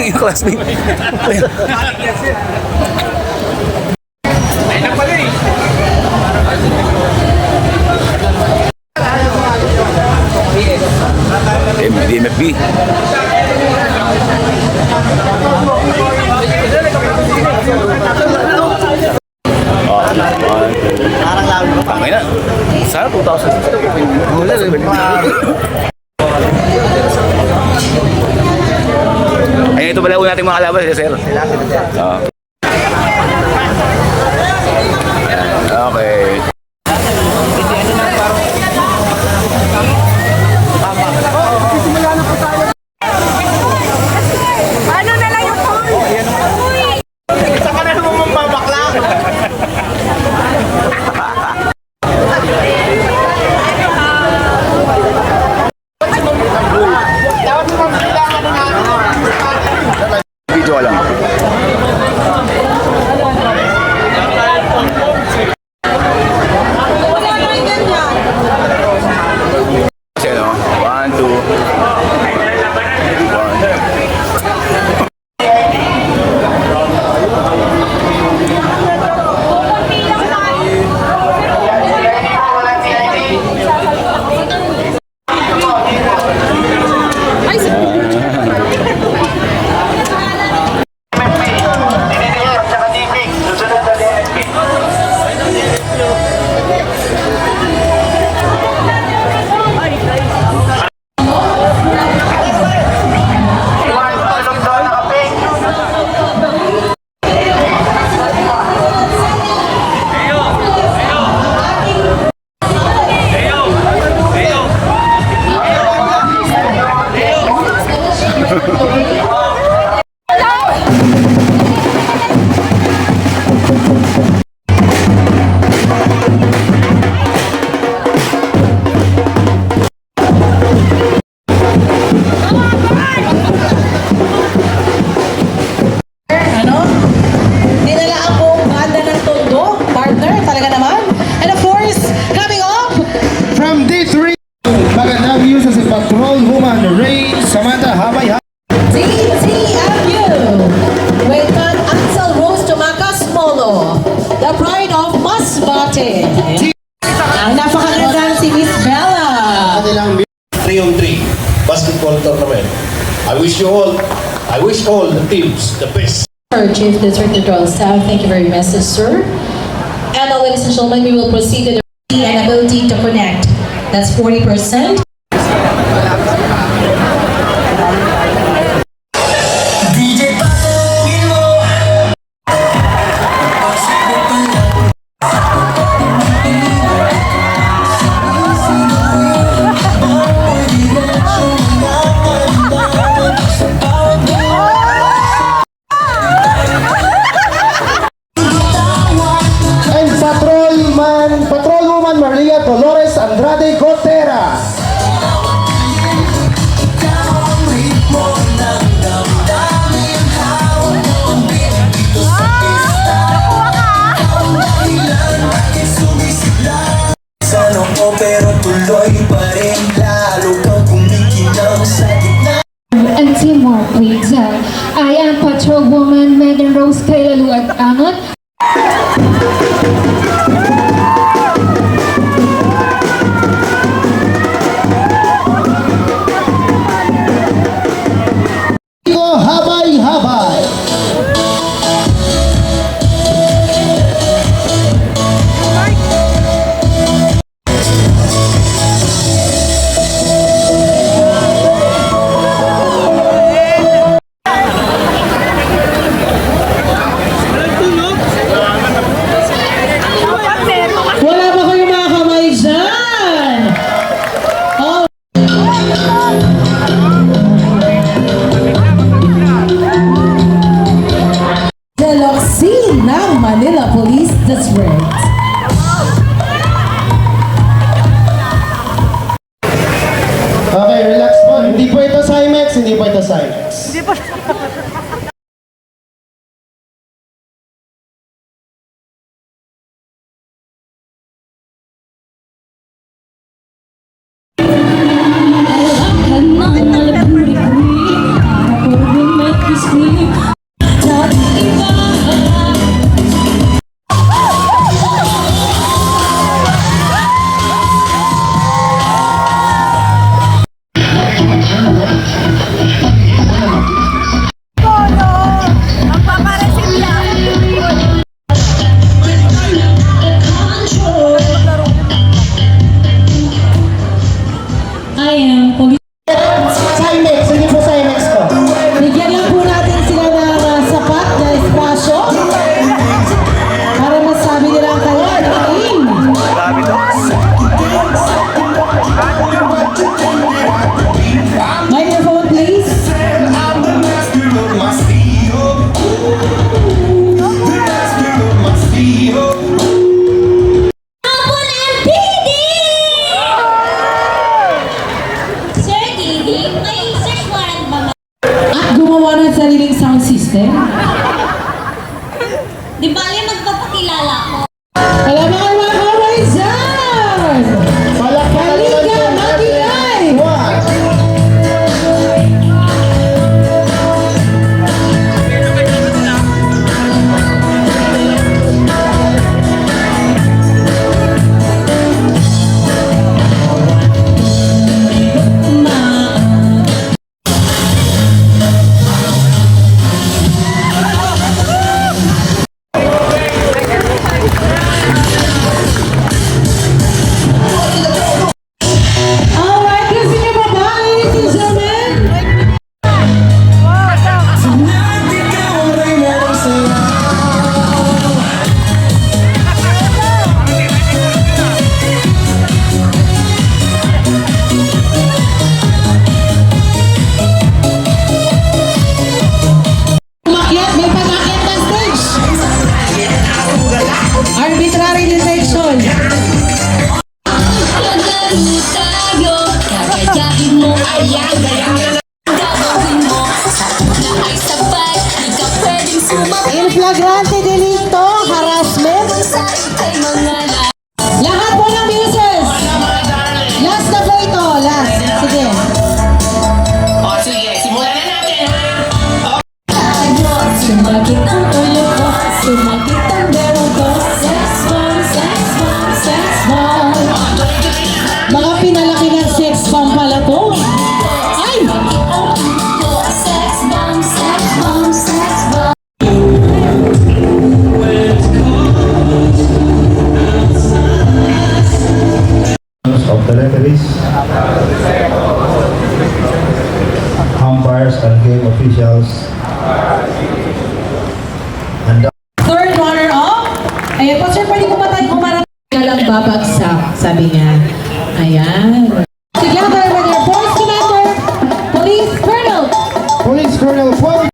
Yung classmate. Ay na pala eh. DMFB. Parang lalo pa. Tangay na. Sana 2006. Wala rin. Ay, ito pala natin mga kalaban, sir. Okay. Ano na lang yung phone? Saka na naman mambabakla. Video lang. Wala na yung ganyan. Kasi ano, 1, 2, 1. Dinala ang buong banda ng Tondo. Partner, talaga naman. And of course, coming up, From D3, magandang news sa si Patrol Woman Ray Samantha Habay. DTFU. Waitan Ansel Rose Tumakas Molo. The pride of Masbate. Ang napakagandang si Miss Bella. Kanilang 3-on-3 basketball tournament. I wish all the teams the best. Chief District Control Staff, thank you very much, sir. And now, ladies and gentlemen, we will proceed to the ability to connect. That's 40%. and Patrol Woman Maria Dolores Andrade Gotera. Pero tuloy pa rin lalo kang kumikinang sa gitna. And teamwork, please. I am Patrol Woman Megan Rose Kailalu at Anot. Habay Habay. Wala ba kayong mga kamay dyan? Oh. Deloxy ng Manila Police District. Okay, relax po. Hindi po ito Cymex, hindi po ito Cymex. Habang malaburi-buri, para po bumagkis of the referees, umpires and game officials, and Third runner-up. Ayan po, sir, pwede po ba tayo humarap? Kailang babagsak, sabi niya. Ayan.